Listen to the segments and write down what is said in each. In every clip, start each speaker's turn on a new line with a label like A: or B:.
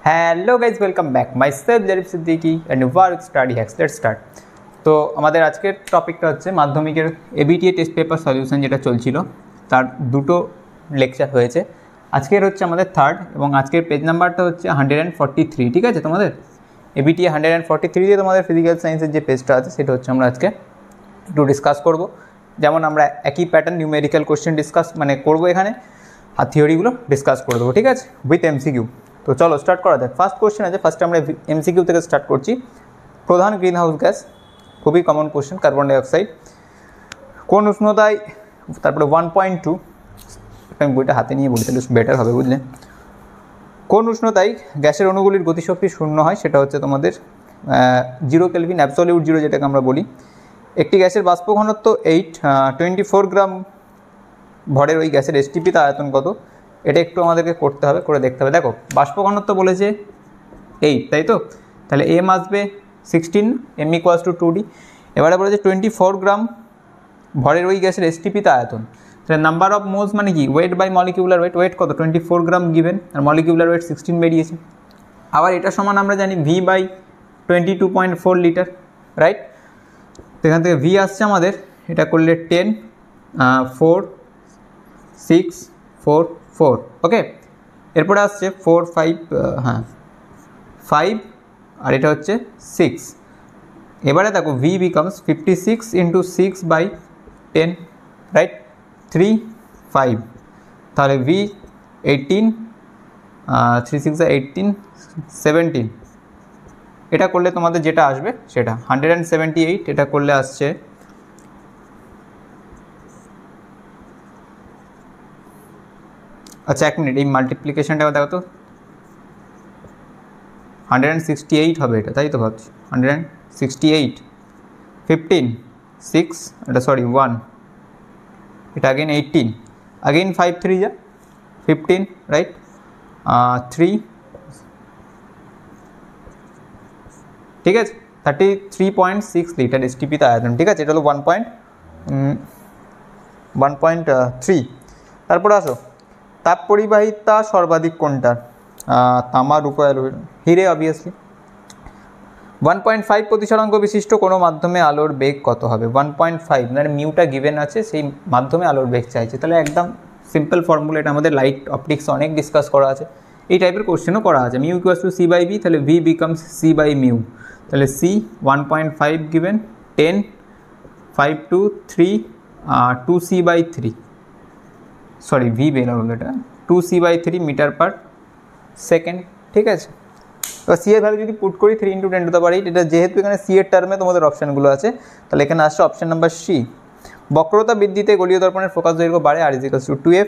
A: Hello guys, welcome back. Myself Zarif Siddiqui and work study hacks. Let's start. তো আমাদের আজকের টপিকটা হচ্ছে মাধ্যমিকের এবিটিএ টেস্ট পেপার সলিউশন যেটা চলছিল, তার দুটো লেকচার হয়েছে। আজকের হচ্ছে আমাদের থার্ড, এবং আজকের পেজ নাম্বারটা হচ্ছে 143। ঠিক আছে, তোমাদের এবিটিএ 143 দিয়ে তোমাদের ফিজিক্যাল সায়েন্সের যে পেজটা আছে সেটা হচ্ছে আমরা আজকে একটু ডিসকাস করব। যেমন আমরা একই প্যাটার্ন নিউমেরিক্যাল কোশ্চেন ডিসকাস করবো এখানে, আর থিওরিগুলো ডিসকাস করে দেবো। ঠিক আছে, উইথ এমসিকিউ। তো চলো স্টার্ট করা যাক। ফার্স্ট কোশ্চেন আছে, ফার্স্টে আমরা এমসিকিউ থেকে স্টার্ট করছি। প্রধান গ্রিন হাউস গ্যাস, খুবই কমন কোশ্চেন, কার্বন ডাইঅক্সাইড। কোন উষ্ণতায়, তারপরে 1.2, আমি বইটা হাতে নিয়ে বলি তাহলে বেটার হবে, বুঝলে। কোন উষ্ণতায় গ্যাসের অণুগুলির গতিশক্তি শূন্য হয়, সেটা হচ্ছে তোমাদের 0 কেলভিন, অ্যাবসলিউট 0 যেটাকে আমরা বলি। একটি গ্যাসের বাষ্প ঘনত্ব 24 গ্রাম ভরের ওই গ্যাসের এসটিপিতে আয়তন কত, এটা একটু আমাদেরকে করতে হবে, করে দেখতে হবে। দেখো, বাষ্প ঘনত্ব বলেছে 8, তাই তো, তাহলে এম আসবে 16, এম ইকুয়ালস টু 2D। এবারে বলেছে 24 গ্রাম ভরের ওই গ্যাসের এসটিপিতে আয়তন, তাহলে নাম্বার অফ মোলস মানে কি, weight by molecular weight. Weight কত, 24 গ্রাম গিভেন, আর মলিকিউলার ওয়েট 16 বেরিয়েছে। আবার এটা সমান আমরা জানি ভি বাই 22.4 লিটার, রাইট। তো এখান থেকে ভি আসছে আমাদের, এটা করলে 10, 4, 6, 4, 4, ওকে। এরপরে আসছে 4, 5, 5, আর এটা হচ্ছে 6। এবারে দেখো v becomes 56 into 6 by 10, right, 3, 5। তাহলে ভি 18, 3, 6, 18, 17। এটা করলে তোমাদের যেটা আসবে সেটা 178, এটা করলে আসছে আচ্ছা 1 মিনিট, এই মাল্টিপ্লিকেশনটা দেখো তো, 168 হবে এটা, তাই তো ভাবছি। 168, 15, 6, এটা সরি 1, এটা अगेन 18, अगेन 5 3 जा 15, রাইট, 3, ঠিক আছে, 33.6 লিটার এসটিপিতে আয়তন। ঠিক আছে, এটা হলো 1.3। তারপরে আসো, তাপ পরিবাহিতা সর্বাধিক কোনটার, তামা, রূপা, হিরে অবভিয়াসলি। 1.5 প্রতিসরাঙ্ক বিশিষ্ট কোনো মাধ্যমে আলোর বেগ কত হবে, 1.5 মানে মিউটা গিভেন আছে, সেই মাধ্যমে আলোর বেগ চাইছে। তাহলে একদম সিম্পল ফর্মুলা, এটা আমাদের লাইট অপটিক্স অনেক ডিসকাস করা আছে, এই টাইপের কোশ্চেনও করা আছে। Mu equals to c by b, তাহলে v becomes c by mu. তাহলে c 1.5 given, 10, 5 2 3, 2c by 3, sorry v বের হলো এটা, 2c by 3 metre per second. ঠিক আছে, তো সি এর ভ্যালু যদি পুট করি 3 × 10⁸, এটা যেহেতু এখানে সি এর টার্মে তোমাদের অপশানগুলো আছে, তাহলে এখানে আসছে অপশান নাম্বার সি। বক্রতা বৃদ্ধিতে গলীয় দর্পণের ফোকাস দৈর্ঘ্য বাড়ে, আর is equals to 2f।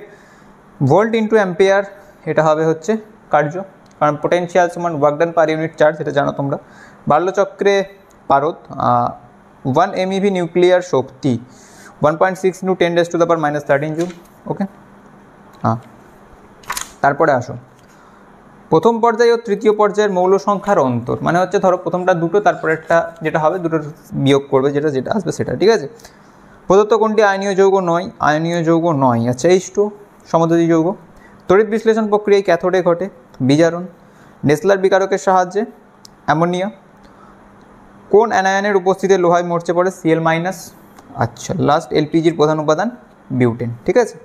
A: Volt into ampere, এটা হবে হচ্ছে কার্য, কারণ পোটেনশিয়াল সমান work done per unit charge, এটা জানো তোমরা। বাল্যচক্রে পারদ, 1 MeV নিউক্লিয়ার শক্তি 1.6 × 10⁻⁻13 জুল, ওকে। হ্যাঁ, তারপরে আসো, প্রথম পর্যায় ও তৃতীয় পর্যায়ের মৌল সংখ্যার অন্তর, মানে হচ্ছে ধরো প্রথমটা 2, তারপরে একটা যেটা হবে 2 বিয়োগ করবে, যেটা আসবে সেটা। ঠিক আছে, প্রদত্ত কোনটি আয়নীয় যৌগ নয়, আয়নীয় যৌগ নয়, আচ্ছা H2 সমযোজী যৌগ। তড়িৎ বিশ্লেষণ প্রক্রিয়ায় ক্যাথোডে ঘটে বিজারণ, নেসলার বিকারকের সাহায্যে অ্যামোনিয়া। কোন অ্যানায়নের উপস্থিতিতে লোহায় মরচে পড়ে, Cl-। আচ্ছা, লাস্ট এলপিজির প্রধান উপাদান বিউটেন। ঠিক আছে,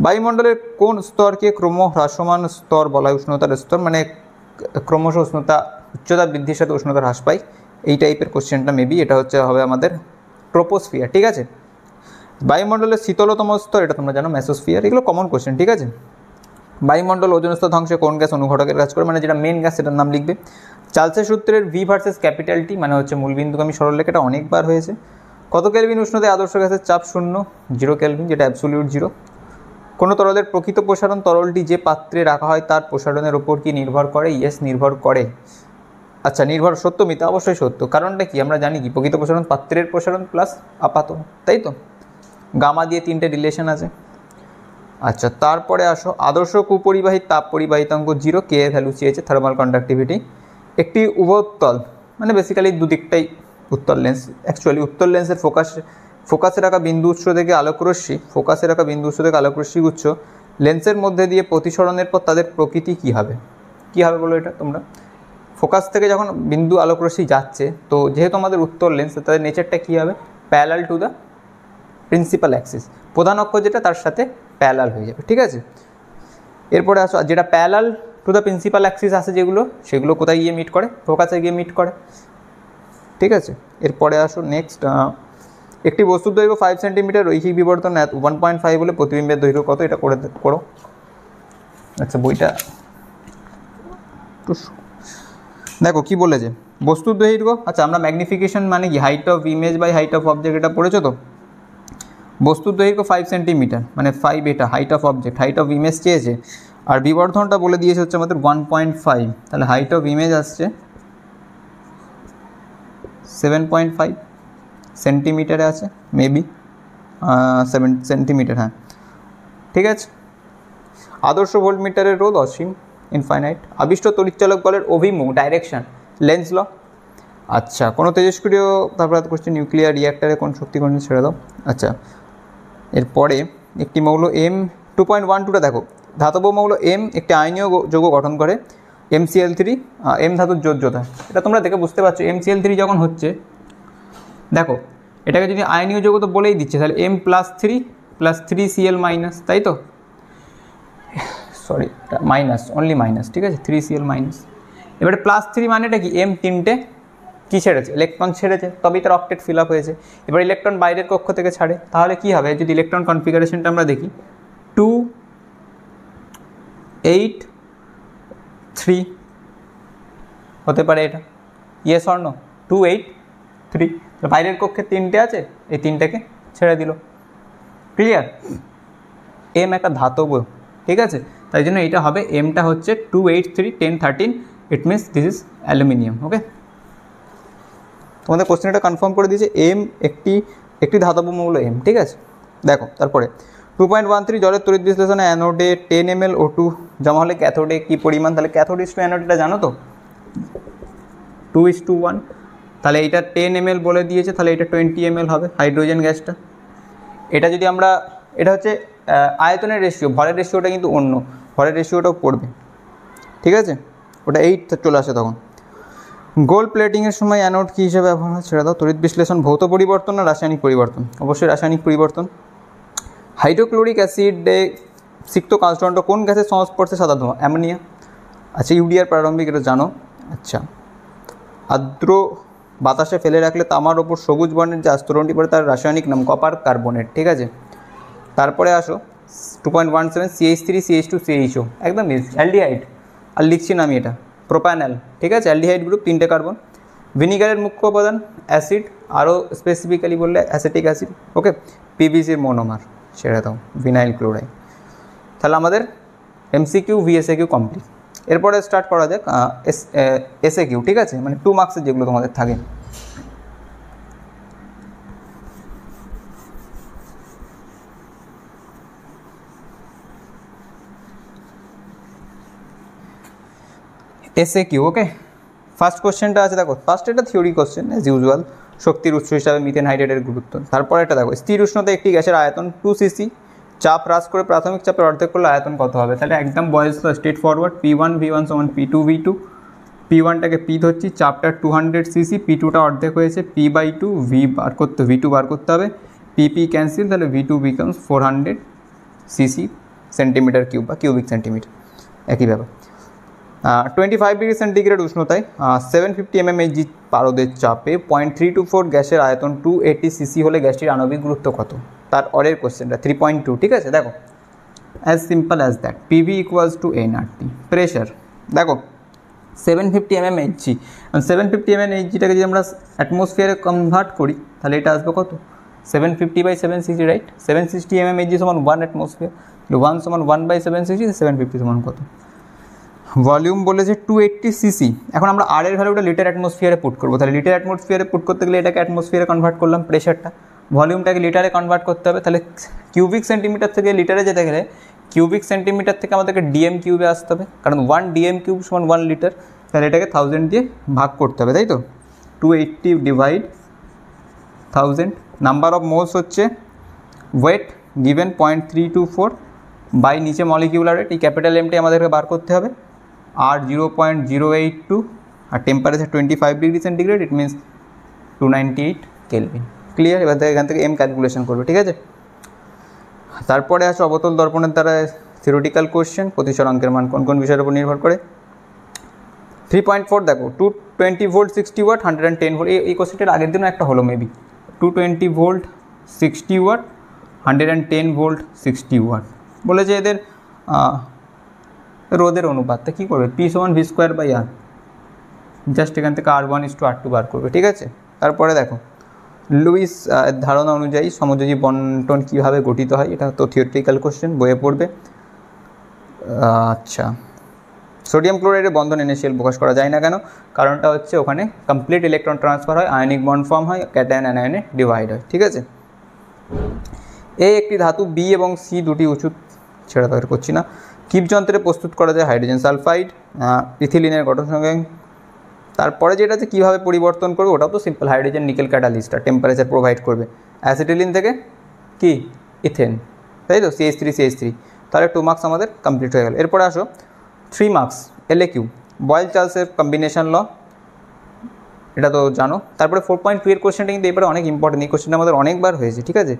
A: বায়ুমণ্ডলের কোন স্তরকে ক্রমহ্রাসমান স্তর বলা হয়, উষ্ণতার স্তর, মানে ক্রমশ উষ্ণতা, উচ্চতা বৃদ্ধির সাথে উষ্ণতা হ্রাস পায়, এই টাইপের কোশ্চেনটা মেবি। এটা হচ্ছে হবে আমাদের ট্রোপোস্ফিয়ার। ঠিক আছে, বায়ুমণ্ডলের শীতলতম স্তর, এটা তোমরা জানো মেসোস্ফিয়ার। এগুলো কমন কোশ্চেন। ঠিক আছে, বায়ুমণ্ডল ওজোন স্তর ধ্বংসে কোন গ্যাস অনুঘটকের কাজ করে, মানে যেটা মেন গ্যাস সেটার নাম লিখবে। চার্লসের সূত্রের ভি ভার্সেস ক্যাপিটাল টি, মানে হচ্ছে মূলবিন্দুগামী সরলরেখা, এটা অনেকবার হয়েছে। কত কেলভিন উষ্ণতায় আদর্শ গ্যাসের চাপ শূন্য, 0 কেলভিন, যেটা অ্যাবসোলিউট 0। কোনো তরলের প্রকৃত প্রসারণ, তরলটি যে পাত্রে রাখা হয় তার প্রসারণের ওপর কি নির্ভর করে, ইয়েস নির্ভর করে। আচ্ছা, নির্ভর সত্য মিথ্যা, অবশ্যই সত্য, কারণটা কি আমরা জানি কি, প্রকৃত প্রসারণ পাত্রের প্রসারণ প্লাস আপাত, তাই তো, গামা দিয়ে 3টে রিলেশন আছে। আচ্ছা, তারপরে আসো, আদর্শ কুপরিবাহী তাপ পরিবাহিতাঙ্ক 0, কে ভ্যালু চেয়েছে, থার্মাল কন্ডাক্টিভিটি। একটি উভোত্তল, মানে বেসিক্যালি দুদিকটাই উত্তল লেন্স, অ্যাকচুয়ালি উত্তল লেন্সের ফোকাসে রাখা বিন্দু উৎস থেকে আলোকরশ্মি গুচ্ছ লেন্সের মধ্যে দিয়ে প্রতিসরণের পর তাদের প্রকৃতি কী হবে, কী হবে বলো এটা তোমরা? ফোকাস থেকে যখন বিন্দু আলোকরশ্মি যাচ্ছে, তো যেহেতু আমাদের উত্তর লেন্স, তাদের নেচারটা কী হবে? Parallel to the principal Axis, প্রধান অক্ষ যেটা তার সাথে প্যারালাল হয়ে যাবে, ঠিক আছে? এরপরে আসো, যেটা parallel to the principal Axis আছে যেগুলো, সেগুলো কোথায় গিয়ে মিট করে? ফোকাসে গিয়ে মিট করে, ঠিক আছে? এরপরে আসো নেক্সট, একটি বস্তুর দৈর্ঘ্য 5 সেন্টিমিটার, রৈখিক বিবর্তন 1.5 হলে প্রতিবিম্বের দৈর্ঘ্য কত? এটা করো। আচ্ছা, বইটা দেখো কি বলেছে, বস্তুর দৈর্ঘ্য, আচ্ছা আমরা ম্যাগনিফিকেশন মানে কি height of image by height of object, এটা পড়েছো তো? বস্তুর দৈর্ঘ্য 5 সেন্টিমিটার, মানে 5 এটা height of object, height of image চেয়েছে, আর বিবর্ধনটা বলে দিয়েছে হচ্ছে আমাদের 1.5, তাহলে হাইট অফ ইমেজ আসছে 7.5 সেন্টিমিটারে আছে, মেবি 7 সেন্টিমিটার, হ্যাঁ ঠিক আছে। আদর্শ ভোল্টমিটারের রোধ অসীম, ইনফাইনাইট। আবিষ্ট তড়িৎচালক বলের অভিমুখ, ডাইরেকশন, লেন্স ল। আচ্ছা, কোনো তেজস্ক্রিয়, তারপরে করছে নিউক্লিয়ার রিঅ্যাক্টারে কোন শক্তি কোনটা ছেড়ে দাও। আচ্ছা, এরপরে একটি মৌল M 2.12টা দেখো, ধাতব মৌল M একটি আয়নীয় যৌগ গঠন করে, MCl3, M ধাতুর যোজ্যতা, এটা তোমরা দেখে বুঝতে পারছো। MCl3 যখন হচ্ছে, দেখো এটাকে যদি আয়নীয় যৌগ তো বলেই দিচ্ছে, তাহলে M+3 +3Cl মাইনাস, তাই তো? সরি, মাইনাস, অনলি মাইনাস, ঠিক আছে, 3Cl মাইনাস। এবারে +3 মানেটা কি? M তিনটে কী ছেড়েছে? ইলেকট্রন ছেড়েছে, তবেই তার অক্টেট ফিল আপ হয়েছে। এবার ইলেকট্রন বাইরের কক্ষ থেকে ছাড়ে, তাহলে কি হবে? যদি ইলেকট্রন কনফিগারেশনটা আমরা দেখি, 2 8 3 হতে পারে এটা, ইয়েস অর নো? 2 8 3, বাইরের কক্ষে তিনটে আছে, এই তিনটাকে ছেড়ে দিল, ক্লিয়ার? M একটা ধাতব, ঠিক আছে, তাই জন্য এটা হবে, এমটা হচ্ছে 2 8 3 10 13, it means this is aluminium. Okay, তোমাদের কোশ্চেনটা কনফার্ম করে দিয়েছে, M একটি ধাতব মৌল M, ঠিক আছে। দেখো তারপরে 2.13 জলের তড়িৎ বিশ্লেষণে অ্যানোডে 10 ml O2 জমা হলে ক্যাথোডে কী পরিমাণ? তাহলে ক্যাথোড ইস টু অ্যানোড এটা জানো তো, 2:1, তাহলে এটা 10 ml বলে দিয়েছে, তাহলে এটা 20 ml হবে হাইড্রোজেন গ্যাসটা। এটা যদি আমরা, এটা হচ্ছে আয়তনের রেশিও, ভরের রেশিওটা কিন্তু অন্য, ভরের রেশিওটাও পড়বে, ঠিক আছে, ওটা 8 চলে আসে তখন। গোল্ড প্লেটিংয়ের সময় অ্যানোড কী হিসেবে ব্যবহার হয়? ছেড়ে দাও। তড়িৎ বিশ্লেষণ ভৌত পরিবর্তন না রাসায়নিক পরিবর্তন? অবশ্যই রাসায়নিক পরিবর্তন। হাইড্রোক্লোরিক অ্যাসিডে সিক্ত কাঁচদণ্ড কোন গ্যাসের সংস্পর্শে সাদা ধোঁয়া? অ্যামোনিয়া। আচ্ছা, ইউরিয়ার প্রারম্ভিক, এটা জানো। আচ্ছা, আর্দ্র বাতাসে ফেলে রাখলে তামার ওপর সবুজ বর্ণের যে আস্তরণটি পড়ে তার রাসায়নিক নাম কপার কার্বনেট, ঠিক আছে। তারপরে আসো 2.17 CH3 CH2 CHO, একদম অ্যালডিহাইড, আর লিখছি না আমি, এটা প্রোপ্যানল, ঠিক আছে, অ্যালডিহাইড গ্রুপ, 3টে কার্বন। ভিনিগারের মুখ্য উপাদান অ্যাসিড, আরও স্পেসিফিক্যালি বললে অ্যাসিটিক অ্যাসিড। ওকে, পিভিসির মোনোমার, ছেড়ে দাও, ভিনাইল ক্লোরাইড। তাহলে আমাদের MCQ VSAQ কমপ্লিট। এরপরে স্টার্ট করা যাক SAQ, ঠিক আছে, মানে 2 মার্কসের যেগুলো তোমাদের থাকে। SAQ, ওকে, ফার্স্ট কোশ্চেনটা আছে, দেখো ফার্স্ট এটা থিওরি কোশ্চেন অ্যাজ ইউজুয়াল, শক্তির উৎস হিসাবে মিথেন হাইড্রেটের গুরুত্ব। তারপরে এটা দেখো, স্থির উষ্ণতায় একটি গ্যাসের আয়তন 2 cc, চাপ হ্রাস করে প্রাথমিক চাপের অর্ধেক করলে আয়তন কত হবে? তাহলে একদম boys straight forward, P1 V1 সমান P2 V2, P1টাকে P ধরছি, চাপটা 200 cc, P2টা অর্ধেক হয়েছে, P/2, V বার করতে, V2 বার করতে হবে, PP ক্যান্সেল, তাহলে V2 becomes 400 cc centimetre cube বা কিউবিক সেন্টিমিটার, একই ব্যাপার। 25 ডিগ্রি সেন্টিগ্রেড উষ্ণতায় 750 mmHg পারদের চাপে 0.324 গ্যাসের আয়তন 280 cc হলে গ্যাসটির আণবিক গুরুত্ব কত? তার অরের কোশ্চেনটা 3.2, ঠিক আছে। দেখো as simple as that, PV equals to nRT। Pressure দেখো 750 mmHg, 750 mmHgটাকে যদি আমরা অ্যাটমসফিয়ারে কনভার্ট করি, তাহলে এটা আসবে কত? 750/760, রাইট? 760 mmHg সমান 1 অ্যাটমসফিয়ার, 1 সমান 1/760, 750 সমান কত? ভলিউম বলেছে 280 cc। এখন আমরা আর এর ভ্যালুটা লিটার অ্যাটমসফিয়ারে পুট করবো, তাহলে লিটার অ্যাটমসফিয়ারে পুট করতে গেলে এটাকে অ্যাটমসফিয়ারে কনভার্ট করলাম, প্রেশারটা, ভলিউমটাকে লিটারে কনভার্ট করতে হবে, তাহলে কিউবিক সেন্টিমিটার থেকে লিটারে যেতে গেলে কিউবিক সেন্টিমিটার থেকে আমাদেরকে ডিএম কিউবে আসতে হবে, কারণ 1 DM কিউব সমান 1 লিটার, তাহলে এটাকে 1000 দিয়ে ভাগ করতে হবে, তাই তো। 280 ডিভাইড 1000, নাম্বার অফ মোলস হচ্ছে ওয়েট গিভেন 0.324 বাই নিচে মলিকিউলার রেট, এই ক্যাপিটাল এমটি আমাদেরকে বার করতে হবে, আর 0.082 আর temperature 25 degree centigrade, it means 298 kelvin. Clear? এবার এখান থেকে এম ক্যালকুলেশন করবে, ঠিক আছে। তারপরে আছে অবতল দর্পণের দ্বারা থিওরিটিক্যাল কোশ্চেন, প্রতিসর অঙ্কের মান কোন কোন বিষয়ের উপর নির্ভর করে। 3.4 দেখো 220 ভোল্ট 60 ওয়াট 110 ভোল্ট, এই কোশ্চেনটার আগের দিনও একটা হলো maybe. 220 volt 60 watt 110 volt 60 watt বলেছে এদের রোধের অনুপাতটা কী করবে, P = V²/R, জাস্ট এখান থেকে R1:R2 বার করবে, ঠিক আছে। তারপরে দেখো লুইস ধারণা অনুযায়ী সমযোজী বন্টন কীভাবে গঠিত হয়, এটা তো থিওরিটিক্যাল কোশ্চেন, বইয়ে পড়বে। আচ্ছা, সোডিয়াম ক্লোরাইডের বন্ধন NaCl প্রকাশ করা যায় না কেন? কারণটা হচ্ছে ওখানে কমপ্লিট ইলেকট্রন ট্রান্সফার হয়, আয়নিক বন্ড ফর্ম হয়, ক্যাটায়ন অ্যানায়নে ডিভাইড হয়, ঠিক আছে। একটি ধাতু বি এবং সি দুটি উঁচু ছেড়া তৈরি করছি না কিপ যন্ত্রে প্রস্তুত করা যায় হাইড্রোজেন সালফাইড, ইথিলিনের গঠন সঙ্গে। তারপরে যেটা আছে কীভাবে পরিবর্তন করবে, ওটাও তো সিম্পল, হাইড্রোজেন নিকেল ক্যাটালিস্টটা টেম্পারেচার প্রোভাইড করবে, অ্যাসিটিলিন থেকে কি ইথেন, তাই তো CH3 তাহলে 2 মার্কস আমাদের কমপ্লিট হয়ে গেল। এরপরে আসো 3 মার্কস LAQ বয়েল চার্লসের কম্বিনেশন ল, এটা তো জানো। তারপরে 4.2 এর কোশ্চেনটা কিন্তু এবারে অনেক ইম্পর্টেন্ট, এই কোশ্চেনটা আমাদের অনেকবার হয়েছে, ঠিক আছে।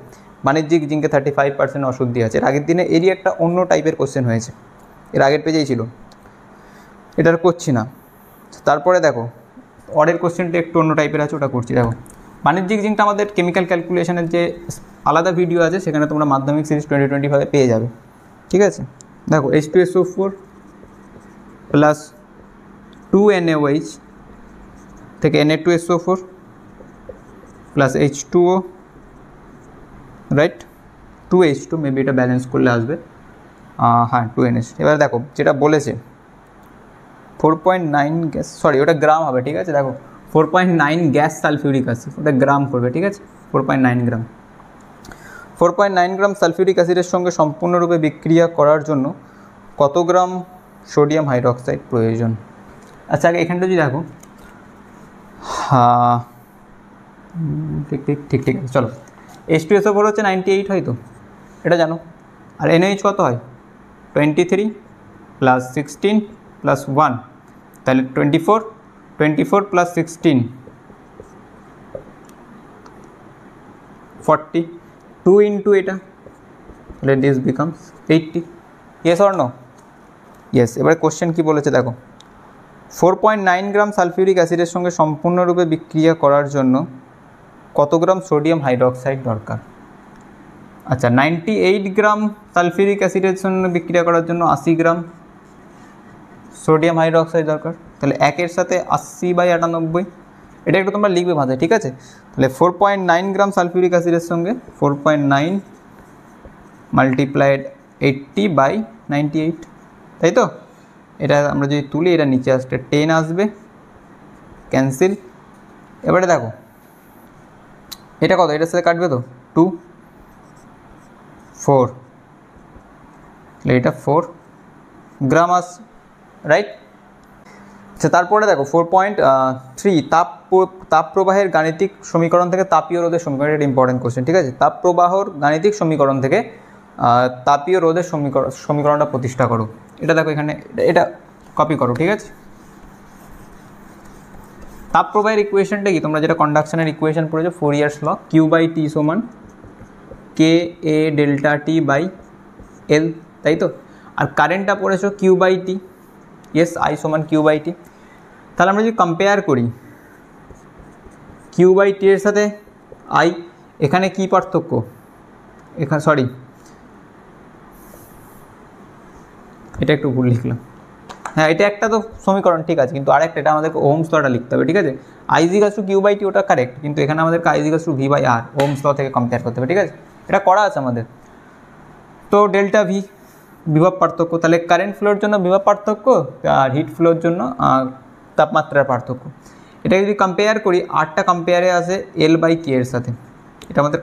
A: বাণিজ্যিক জিঙ্কে 35% অশুদ্ধি আছে, এর আগের দিনে এরই একটা অন্য টাইপের কোশ্চেন হয়েছে, এর আগের পেজেই ছিল, এটা করছি না। তারপরে দেখো অরের কোশ্চেনটা একটু অন্য টাইপের আছে, ওটা করছি। দেখো বাণিজ্যিক জিঙ্কটা আমাদের কেমিক্যাল ক্যালকুলেশনের যে আলাদা ভিডিও আছে সেখানে তোমরা মাধ্যমিক সিরিজ 2025 পেয়ে যাবে, ঠিক আছে। দেখো H2SO4 প্লাস 2NaOH থেকে Na2SO4 plus H2O, right, 2H2 maybe, এটা ব্যালেন্স করলে আসবে, হ্যাঁ 2NH। এবার দেখো যেটা বলেছে 4.9 গ্যাস, সরি ওটা গ্রাম হবে, ঠিক আছে। দেখো 4.9 গ্যাস সালফিউরিক অ্যাসিড, ওটা গ্রাম করবে, ঠিক আছে। 4.9 গ্রাম 4.9 গ্রাম সালফিউরিক অ্যাসিডের সঙ্গে সম্পূর্ণরূপে বিক্রিয়া করার জন্য কত গ্রাম সোডিয়াম হাইড্রোক্সাইড প্রয়োজন? আচ্ছা আগে এখানটা যদি দেখো, হ্যাঁ ঠিক আছে, চলো। H2SO4 হচ্ছে 98 হয়তো, এটা জানো। আর NaOH কত হয় 23 প্লাস 16 প্লাস 1, তাহলে 24 প্লাস 16 40, 2 ইন্টু এটা, তাহলে this becomes 80। Yes or no? Yes. এবার কোশ্চেন কি বলেছে দেখো, 4.9 গ্রাম সালফিউরিক অ্যাসিডের সঙ্গে সম্পূর্ণরূপে বিক্রিয়া করার জন্য কত গ্রাম সোডিয়াম হাইড্রোক্সাইড দরকার? আচ্ছা 98 গ্রাম সালফিউরিক অ্যাসিডের জন্য বিক্রিয়া করার জন্য 80 গ্রাম সোডিয়াম হাইড্রোক্সাইড দরকার, তাহলে 1-এর সাথে 80/98, এটা একটু তোমরা লিখবে ভাষায়, ঠিক আছে। তাহলে 4.9 গ্রাম সালফিউরিক অ্যাসিডের সঙ্গে 4.9 মাল্টিপ্লাইড 80/98, তাই তো। এটা আমরা যদি তুলি, এটা নিচে আসতে 10 আসবে, ক্যান্সেল। এবারে দেখো এটা কত, এটার সাথে কাটবে তো 2, 4, তাহলে এটা 4 গ্রাম আস, রাইট। আচ্ছা তারপরে দেখো 4.3 তাপ প্রবাহের গাণিতিক সমীকরণ থেকে তাপীয় রোধের সমীকরণ, এটা ইম্পর্টেন্ট কোশ্চেন, ঠিক আছে। তাপ প্রবাহর গাণিতিক সমীকরণ থেকে তাপীয় রোধের সমীকরণটা প্রতিষ্ঠা করো। এটা দেখো এখানে, এটা কপি করো, ঠিক আছে। তাপ প্রবাহের ইকুয়েশনটা কি, তোমরা যেটা কন্ডাকশনের ইকুয়েশন পড়েছো ফোরিয়ার্স ল, Q/T = KA ডেল্টা T/L, তাই তো। আর কারেন্টটা পড়েছো Q/T, ইয়েস, I = Q/T। তাহলে আমরা যদি কম্পেয়ার করি Q/T এর সাথে I, এখানে কি পার্থক্য, এখানে সরি এটা একটু ভুল লিখলাম, হ্যাঁ এটা একটা তো সমীকরণ, ঠিক আছে, কিন্তু আরেকটা, এটা আমাদেরকে ওহমস লটা লিখতে হবে, ঠিক আছে। I = Q/T ওটা কারেক্ট, কিন্তু এখানে আমাদেরকে I = V/R ওহমস ল থেকে কম্পেয়ার করতে হবে, ঠিক আছে। এটা করা আছে আমাদের। তো ডেল্টা ভি বিভব পার্থক্য, তাহলে কারেন্ট ফ্লোর জন্য বিভব পার্থক্য আর হিট ফ্লোর জন্য তাপমাত্রার পার্থক্য। এটা যদি কম্পেয়ার করি, আরটা কম্পেয়ারে আসে L/K এর সাথে, এটা আমাদের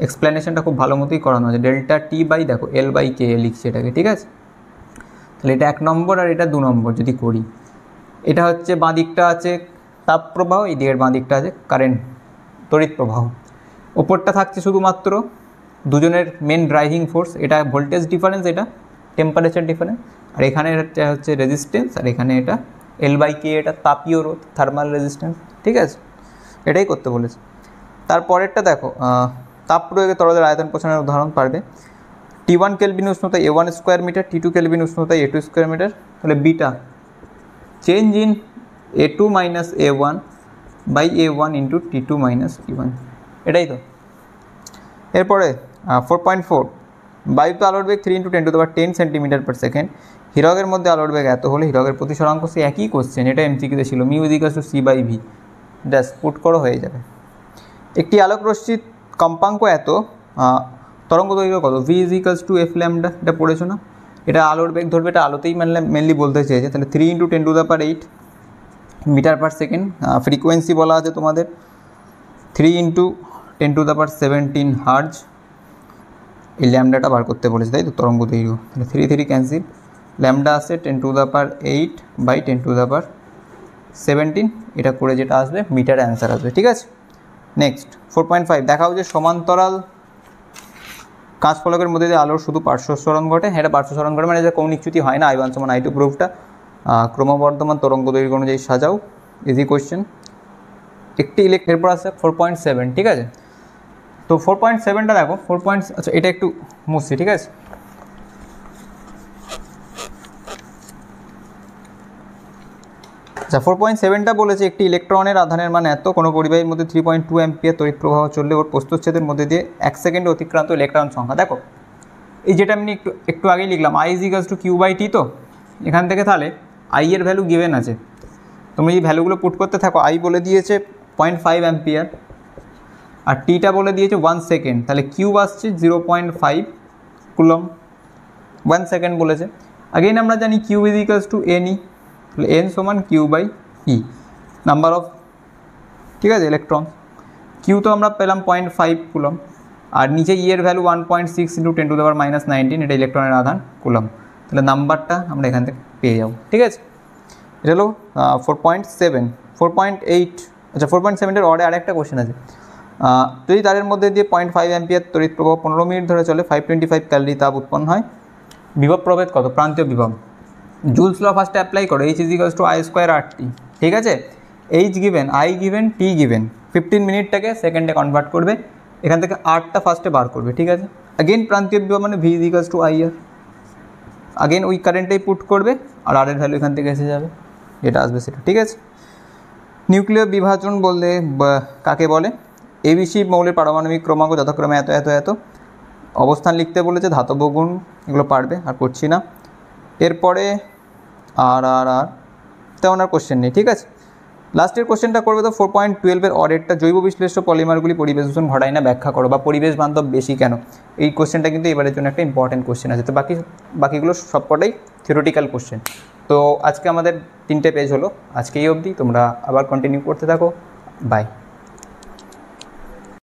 A: এক্সপ্লেনেশনটা খুব ভালো মতোই করানো আছে, ডেল্টা T বাই দেখো L/K লিখছি এটাকে, ঠিক আছে। তাহলে এটা 1 নম্বর আর এটা 2 নম্বর যদি করি, এটা হচ্ছে বাঁ দিকটা আছে তাপ প্রবাহ, এই দিকের বাঁ দিকটা আছে কারেন্ট তড়িৎ প্রবাহ। ওপরটা থাকছে শুধুমাত্র দুজনের মেন ড্রাইভিং ফোর্স, এটা ভোল্টেজ ডিফারেন্স, এটা টেম্পারেচার ডিফারেন্স, আর এখানে এটা হচ্ছে রেজিস্ট্যান্স, আর এখানে এটা L/K, এটা তাপীয় রোধ, থার্মাল রেজিস্ট্যান্স। ঠিক আছে, এটাই করতে বলেছে। তারপরেরটা দেখো, তাপ প্রয়োগে তরলের আয়তন প্রসারণের উদাহরণ পারবে। T1 কেলভিন উষ্ণতায় A1 square metre, T2 kelvin উষ্ণতায় A2 স্কোয়ার মিটার। তাহলে beta change in A2 minus A1 by A1 into T2 minus T1, এটাই তো। এরপরে 4.4, বায়ুতে আলোর বেগ 3 × 10⁻10 সেন্টিমিটার/সেকেন্ড। হীরকের মধ্যে আলোর বেগ এত হলে হীরকের প্রতিসরাঙ্ক, সে একই কোশ্চেন, এটা MCQতে ছিল, mu equals two C/V, dash put করো, হয়ে যাবে। একটি আলোক রশ্মির কম্পাঙ্ক এত, তরঙ্গ দৈর্ঘ্য কত, V equals to F lambda, এটা পড়েছো না? এটা আলোর বেগ ধরবে, এটা আলোতেই মেনলি বলতে চেয়েছে। তাহলে 3 × 10⁸ মিটার/সেকেন্ড। ফ্রিকোয়েন্সি বলা আছে তোমাদের 3 × 10⁻17 হার্জ। এই ল্যামডাটা বার করতে বলেছে, তাই তো, তরঙ্গ দৈর্ঘ্য। তাহলে 3 3 ক্যান্সেল, ল্যামডা আসে 10⁸ এটা করে যেটা আসবে মিটার অ্যান্সার আসবে। ঠিক আছে, নেক্সট 4.5, দেখাও যে সমান্তরাল কাঁচ ফলকের মধ্যে দিয়ে আলোর শুধু পার্শ্বস্বরণ ঘটে। এটা পার্শ্বস্বরণ ঘটে মানে যে কৌণিকচ্যুতি হয় না, I1 = I2 প্রুফটা। ক্রমবর্ধমান তরঙ্গ দৈর্ঘ্য অনুযায়ী সাজাও, ইজি কোয়েশ্চেন। একটি এরপর আছে 4.7। ঠিক আছে, তো 4.7টা দেখো, আচ্ছা এটা একটু মুছছি। ঠিক আছে, আচ্ছা 4.7টা বলেছে একটি ইলেকট্রনের আধানের মান এত, কোনো পরিবাহীর মধ্যে 3.2 অ্যাম্পিয়ার তড়িৎ প্রবাহ চললে ওর প্রস্থচ্ছেদের মধ্যে দিয়ে 1 সেকেন্ডে অতিক্রান্ত ইলেকট্রন সংখ্যা। দেখো এই যেটা আমি একটু আগেই লিখলাম, I ইকুয়ালস টু Q/T, তো এখান থেকে তাহলে I এর ভ্যালু গিভেন আছে, তুমি এই ভ্যালুগুলো পুট করতে থাকো। I বলে দিয়েছে 0.5 অ্যাম্পিয়ার, আর টিটা বলে দিয়েছে 1 সেকেন্ড, তাহলে কিউব আসছে 0.5 কুলম, 1 সেকেন্ড বলেছে। আগেইন আমরা জানি Q is equals to NE, তাহলে N সমান Q/E, নাম্বার অফ, ঠিক আছে, ইলেকট্রন। কিউ তো আমরা পেলাম 0.5 কুলম, আর নিচে E এর ভ্যালু 1.6 × 10⁻19, এটা ইলেকট্রনের আধান কুলম। তাহলে নাম্বারটা আমরা এখান থেকে পেয়ে যাবো। ঠিক আছে, এটা হলো 4.7। 4.8, আচ্ছা 4.7-এর অরে আরেকটা কোশ্চেন আছে। যদি তারের মধ্যে দিয়ে 0.5 অ্যাম্পিয়ার তড়িৎ প্রবাহ 15 মিনিট ধরে চলে, 525 ক্যালোরি তাপ উৎপন্ন হয়। বিভব প্রভেদ কত, প্রান্তীয় বিভব। জুলস ল ফার্স্টে অ্যাপ্লাই করো, H ইকুয়ালস টু I²RT। ঠিক আছে, H given, I given, T given. 15 মিনিটটাকে সেকেন্ডে কনভার্ট করবে, এখান থেকে আরটা ফার্স্টে বার করবে। ঠিক আছে, আগেন প্রান্তীয় বিভব মানে V equals to IR, again ওই কারেন্টেই পুট করবে, আর আর এর ভ্যালু এখান থেকে এসে যাবে, যেটা আসবে সেটা। ঠিক আছে, নিউক্লিয় বিভাজন বলতে কাকে বলে? ABC মৌলের পারমাণবিক ক্রমাঙ্ক যথাক্রমে এত এত এত। অবস্থান লিখতে বলেছে, ধাতব গুণ, এগুলো পারবে, আর করছি না। এরপরে আর তেমন আর কোশ্চেন নেই। ঠিক আছে, লাস্টের কোশ্চেনটা করবে তো 4.12-এর অরেটটা, জৈব বিশ্লেষ্য পলিমারগুলি পরিবেশ দূষণ ঘটায় না, ব্যাখ্যা করো, বা পরিবেশ বান্ধব বেশি কেন। এই কোশ্চেনটা কিন্তু এবারের জন্য একটা ইম্পর্টেন্ট কোশ্চেন আছে। তো বাকিগুলো সবকটাই থিওরিটিক্যাল কোশ্চেন। তো আজকে আমাদের 3টে পেজ হলো, আজকে এই অবধি। তোমরা আবার কন্টিনিউ করতে থাকো, বাই।